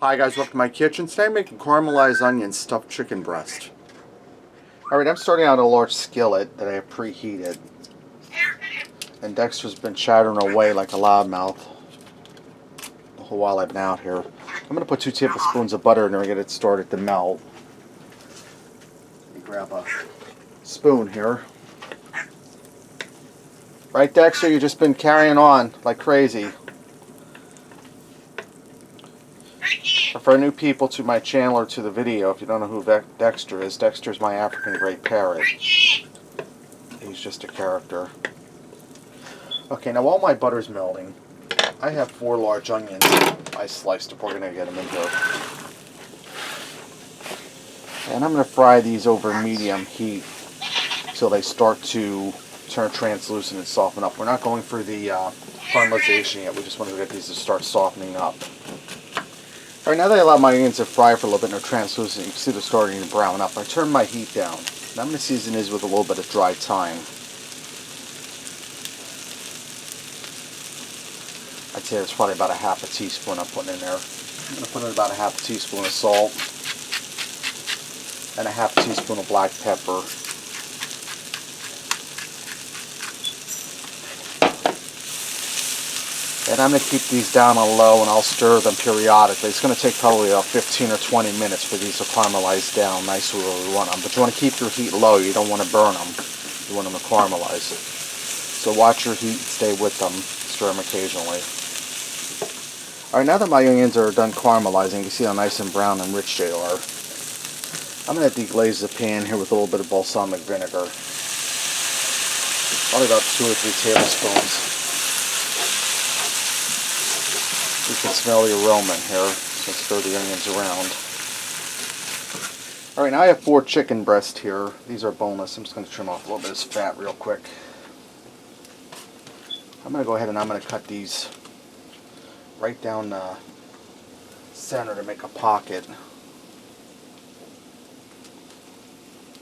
Hi guys, welcome to my kitchen. Today I'm making caramelized onion stuffed chicken breast. Alright, I'm starting out a large skillet that I have preheated. And Dexter's been chattering away like a loudmouth the whole while I've been out here. I'm going to put 2 tablespoons of butter in there and get it started to melt. Let me grab a spoon here. Right, Dexter, you've just been carrying on like crazy. For new people to my channel or to the video, if you don't know who Dexter is, Dexter's my African gray parrot. He's just a character. Okay, now while my butter's melting, I have 4 large onions I sliced up. We're going to get them in here. And I'm going to fry these over medium heat until they start to turn translucent and soften up. We're not going for the caramelization yet. We just want to get these to start softening up. Alright, now that I allow my onions to fry for a little bit and they're translucent, you can see they're starting to brown up. I turn my heat down. And I'm going to season these with a little bit of dry thyme. I'd say it's probably about a half a teaspoon I'm putting in there. I'm going to put in about a half a teaspoon of salt and a half a teaspoon of black pepper. And I'm going to keep these down on low and I'll stir them periodically. It's going to take probably about 15 or 20 minutes for these to caramelize down nicely where we want them. But you want to keep your heat low. You don't want to burn them. You want them to caramelize. So watch your heat, stay with them, stir them occasionally. Alright, now that my onions are done caramelizing, you can see how nice and brown and rich they are. I'm going to deglaze the pan here with a little bit of balsamic vinegar. Probably about 2 or 3 tablespoons. You can smell the aroma in here, so stir the onions around. Alright, now I have 4 chicken breasts here. These are boneless. I'm just going to trim off a little bit of this fat real quick. I'm going to go ahead and I'm going to cut these right down the center to make a pocket.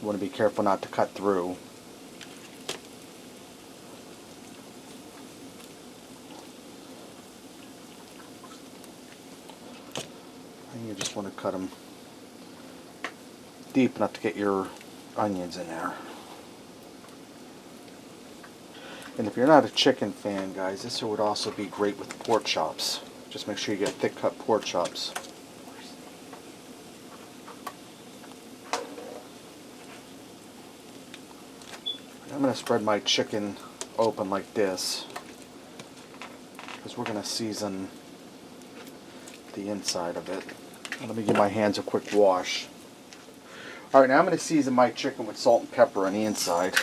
You want to be careful not to cut through. And you just want to cut them deep enough to get your onions in there. And if you're not a chicken fan, guys, this would also be great with pork chops. Just make sure you get thick cut pork chops. I'm going to spread my chicken open like this because we're going to season the inside of it. Let me give my hands a quick wash. Alright, now I'm going to season my chicken with salt and pepper on the inside.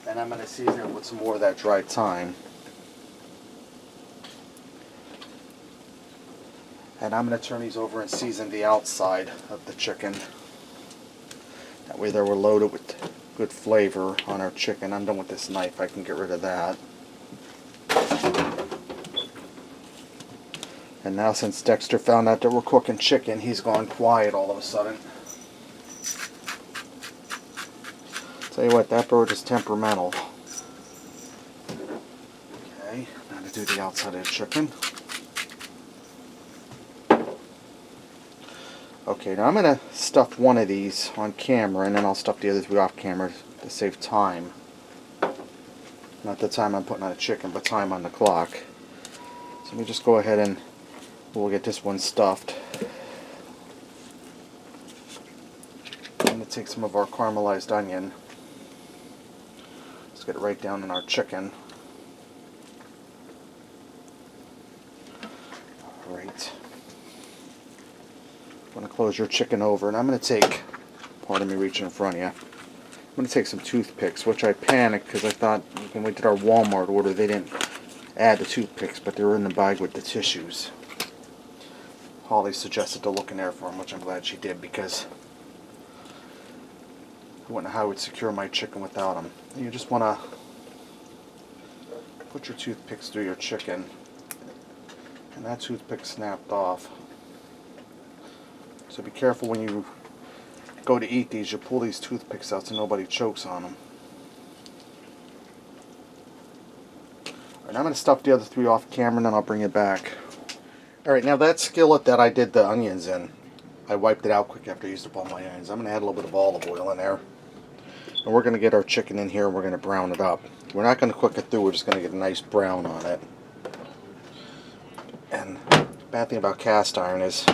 And I'm going to season it with some more of that dry thyme. And I'm going to turn these over and season the outside of the chicken. That way we're loaded with good flavor on our chicken. I'm done with this knife. I can get rid of that. And now since Dexter found out that we're cooking chicken, he's gone quiet all of a sudden. Tell you what, that bird is temperamental. Okay, now to do the outside of the chicken. Okay, now I'm going to stuff one of these on camera and then I'll stuff the other 3 off camera to save time. Not the time I'm putting on a chicken, but time on the clock. So let me just go ahead and we'll get this one stuffed. I'm going to take some of our caramelized onion. Let's get it right down in our chicken. Alright. I'm going to close your chicken over and I'm going to take, pardon me reaching in front of you, I'm going to take some toothpicks, which I panicked because I thought when we did our Walmart order they didn't add the toothpicks, but they were in the bag with the tissues. Holly suggested to look in there for them, which I'm glad she did because I wouldn't know how I would secure my chicken without them. You just want to put your toothpicks through your chicken, and that toothpick snapped off. So be careful when you go to eat these, you pull these toothpicks out so nobody chokes on them. Alright, I'm going to stuff the other 3 off camera and then I'll bring it back. Alright, now that skillet that I did the onions in, I wiped it out quick after I used up all my onions. I'm going to add a little bit of olive oil in there. And we're going to get our chicken in here and we're going to brown it up. We're not going to cook it through, we're just going to get a nice brown on it. And the bad thing about cast iron is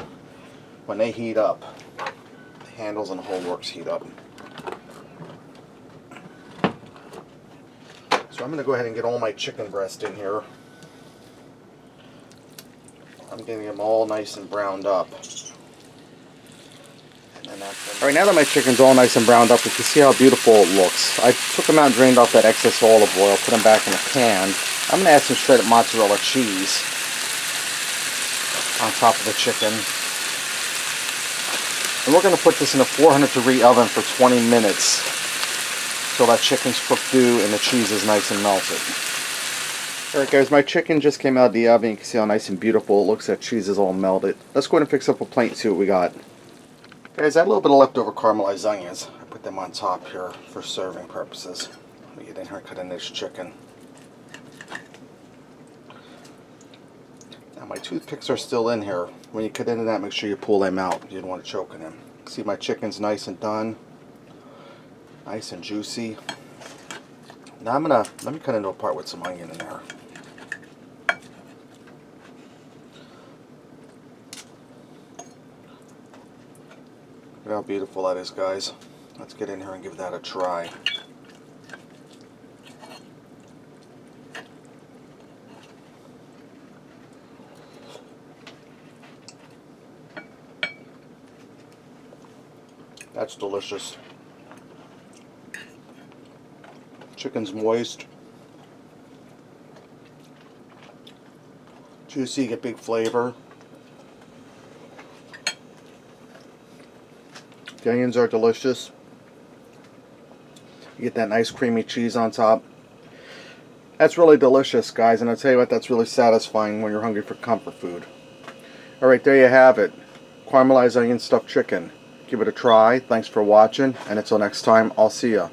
when they heat up, the handles and the whole works heat up. So I'm going to go ahead and get all my chicken breast in here. I'm getting them all nice and browned up. Alright, now that my chicken's all nice and browned up, you can see how beautiful it looks. I took them out and drained off that excess olive oil, put them back in a pan. I'm going to add some shredded mozzarella cheese on top of the chicken. And we're going to put this in a 400-degree oven for 20 minutes so that chicken's cooked through and the cheese is nice and melted. Alright guys, my chicken just came out of the oven. You can see how nice and beautiful it looks. That cheese is all melted. Let's go ahead and fix up a plate and see what we got. Guys, I had a little bit of leftover caramelized onions. I put them on top here for serving purposes. Let me get in here and cut in this chicken. Now my toothpicks are still in here. When you cut into that, make sure you pull them out. You don't want to choke in them. See, my chicken's nice and done. Nice and juicy. Now let me cut into a part with some onion in there. Look how beautiful that is, guys. Let's get in here and give that a try. That's delicious. Chicken's moist. Juicy, get big flavor. The onions are delicious. You get that nice creamy cheese on top. That's really delicious, guys, and I'll tell you what, that's really satisfying when you're hungry for comfort food. Alright, there you have it. Caramelized onion stuffed chicken. Give it a try. Thanks for watching, and until next time, I'll see ya.